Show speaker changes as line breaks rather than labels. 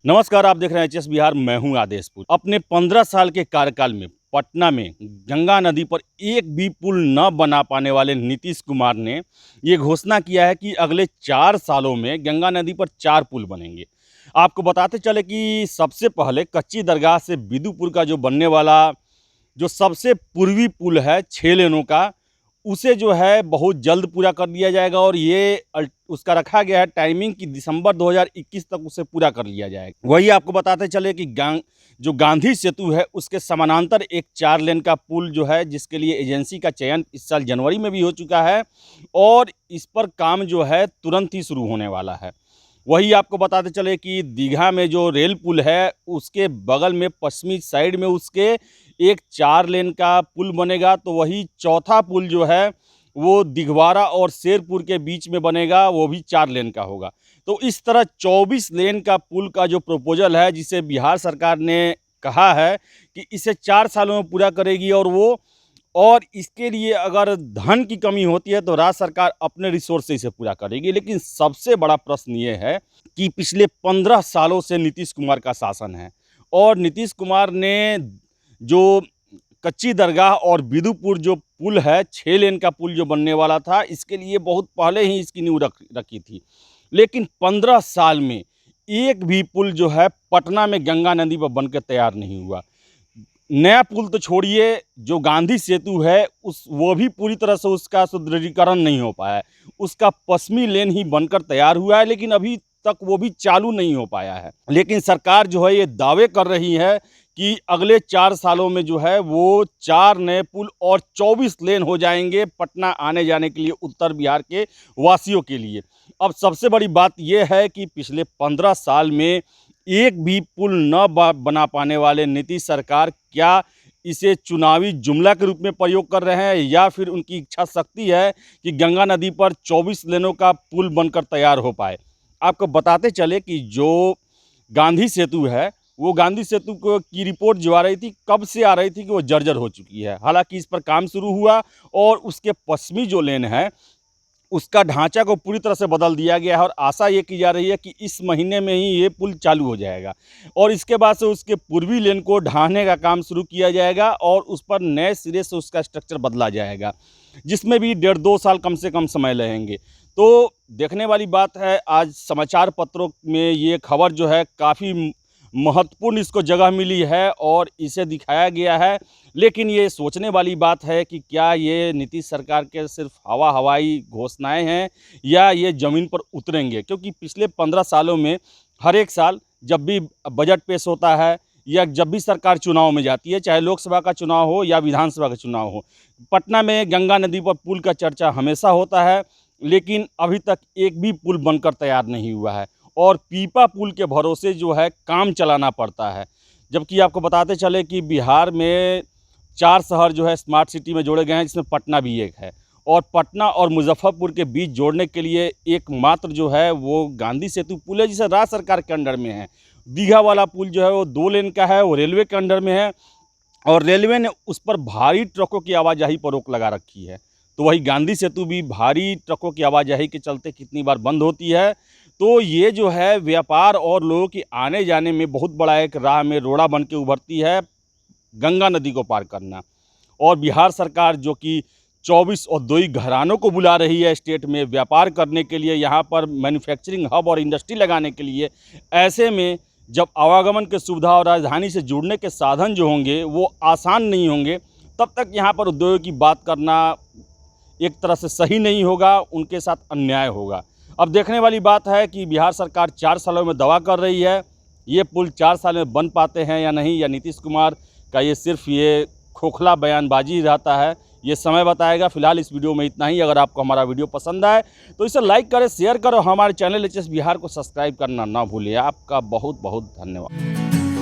नमस्कार, आप देख रहे हैं एचएस बिहार। मैं हूं आदेशपुर। अपने 15 साल के कार्यकाल में पटना में गंगा नदी पर एक भी पुल न बना पाने वाले नीतीश कुमार ने ये घोषणा किया है कि अगले 4 सालों में गंगा नदी पर 4 पुल बनेंगे। आपको बताते चले कि सबसे पहले कच्ची दरगाह से बिदुपुर का जो बनने वाला जो सबसे पूर्वी पुल है 6 लेनों का, उसे जो है बहुत जल्द पूरा कर लिया जाएगा और उसका रखा गया है टाइमिंग कि दिसंबर 2021 तक उसे पूरा कर लिया जाएगा। वही आपको बताते चले कि जो गांधी सेतु है उसके समानांतर एक 4 लेन का पुल जो है, जिसके लिए एजेंसी का चयन इस साल जनवरी में भी हो चुका है और इस पर काम जो है तुरंत ही शुरू होने वाला है। वही आपको बताते चले कि दीघा में जो रेल पुल है उसके बगल में पश्चिमी साइड में उसके एक 4 लेन का पुल बनेगा, तो वही चौथा पुल जो है वो दिघवारा और शेरपुर के बीच में बनेगा, वो भी 4 लेन का होगा। तो इस तरह 24 लेन का पुल का जो प्रपोजल है, जिसे बिहार सरकार ने कहा है कि इसे 4 सालों में पूरा करेगी और इसके लिए अगर धन की कमी होती है तो राज्य सरकार अपने रिसोर्स से इसे पूरा करेगी। लेकिन सबसे बड़ा प्रश्न ये है कि पिछले 15 सालों से नीतीश कुमार का शासन है और नीतीश कुमार ने जो कच्ची दरगाह और बिदुपुर जो पुल है 6 लेन का पुल जो बनने वाला था, इसके लिए बहुत पहले ही इसकी नींव रखी थी। लेकिन 15 साल में एक भी पुल जो है पटना में गंगा नदी पर बनकर तैयार नहीं हुआ। नया पुल तो छोड़िए, जो गांधी सेतु है वो भी पूरी तरह से उसका सुदृढ़ीकरण नहीं हो पाया है। उसका पश्चिमी लेन ही बनकर तैयार हुआ है, लेकिन अभी तक वो भी चालू नहीं हो पाया है। लेकिन सरकार जो है ये दावे कर रही है कि अगले 4 सालों में जो है वो 4 नए पुल और 24 लेन हो जाएंगे पटना आने जाने के लिए, उत्तर बिहार के वासियों के लिए। अब सबसे बड़ी बात यह है कि पिछले 15 साल में एक भी पुल न बना पाने वाले नीतीश सरकार क्या इसे चुनावी जुमला के रूप में प्रयोग कर रहे हैं, या फिर उनकी इच्छा शक्ति है कि गंगा नदी पर 24 लेनों का पुल बनकर तैयार हो पाए। आपको बताते चले कि जो गांधी सेतु है, वो गांधी सेतु की रिपोर्ट जो आ रही थी, कब से आ रही थी कि वो जर्जर हो चुकी है। हालांकि इस पर काम शुरू हुआ और उसके पश्चिमी जो लेन है उसका ढांचा को पूरी तरह से बदल दिया गया है और आशा ये की जा रही है कि इस महीने में ही ये पुल चालू हो जाएगा और इसके बाद से उसके पूर्वी लेन को ढाने का काम शुरू किया जाएगा और उस पर नए सिरे से उसका स्ट्रक्चर बदला जाएगा, जिसमें भी 1.5-2 साल कम से कम समय लगेंगे। तो देखने वाली बात है, आज समाचार पत्रों में ये खबर जो है काफ़ी महत्वपूर्ण इसको जगह मिली है और इसे दिखाया गया है। लेकिन ये सोचने वाली बात है कि क्या ये नीतीश सरकार के सिर्फ हवाई घोषणाएं हैं या ये ज़मीन पर उतरेंगे, क्योंकि पिछले 15 सालों में हर एक साल जब भी बजट पेश होता है या जब भी सरकार चुनाव में जाती है, चाहे लोकसभा का चुनाव हो या विधानसभा का चुनाव हो, पटना में गंगा नदी पर पुल का चर्चा हमेशा होता है। लेकिन अभी तक एक भी पुल बनकर तैयार नहीं हुआ है और पीपा पुल के भरोसे जो है काम चलाना पड़ता है। जबकि आपको बताते चले कि बिहार में 4 शहर जो है स्मार्ट सिटी में जोड़े गए हैं, जिसमें पटना भी एक है और पटना और मुजफ्फरपुर के बीच जोड़ने के लिए एकमात्र जो है वो गांधी सेतु पुल है, जिसे राज्य सरकार के अंडर में है। दीघा वाला पुल जो है वो 2 लेन का है, वो रेलवे के अंडर में है और रेलवे ने उस पर भारी ट्रकों की आवाजाही पर रोक लगा रखी है। तो वही गांधी सेतु भी भारी ट्रकों की आवाजाही के चलते कितनी बार बंद होती है। तो ये जो है व्यापार और लोगों की आने जाने में बहुत बड़ा एक राह में रोड़ा बन के उभरती है गंगा नदी को पार करना। और बिहार सरकार जो कि 24 औद्योगिक घरानों को बुला रही है स्टेट में व्यापार करने के लिए, यहाँ पर मैन्युफैक्चरिंग हब और इंडस्ट्री लगाने के लिए, ऐसे में जब आवागमन की सुविधा और राजधानी से जुड़ने के साधन जो होंगे वो आसान नहीं होंगे, तब तक यहाँ पर उद्योगों की बात करना एक तरह से सही नहीं होगा, उनके साथ अन्याय होगा। अब देखने वाली बात है कि बिहार सरकार 4 सालों में दावा कर रही है, ये पुल 4 साल में बन पाते हैं या नहीं, या नीतीश कुमार का ये सिर्फ ये खोखला बयानबाजी रहता है, ये समय बताएगा। फिलहाल इस वीडियो में इतना ही। अगर आपको हमारा वीडियो पसंद आए तो इसे लाइक करें, शेयर करें, हमारे चैनल एचएस बिहार को सब्सक्राइब करना ना भूलिए। आपका बहुत बहुत धन्यवाद।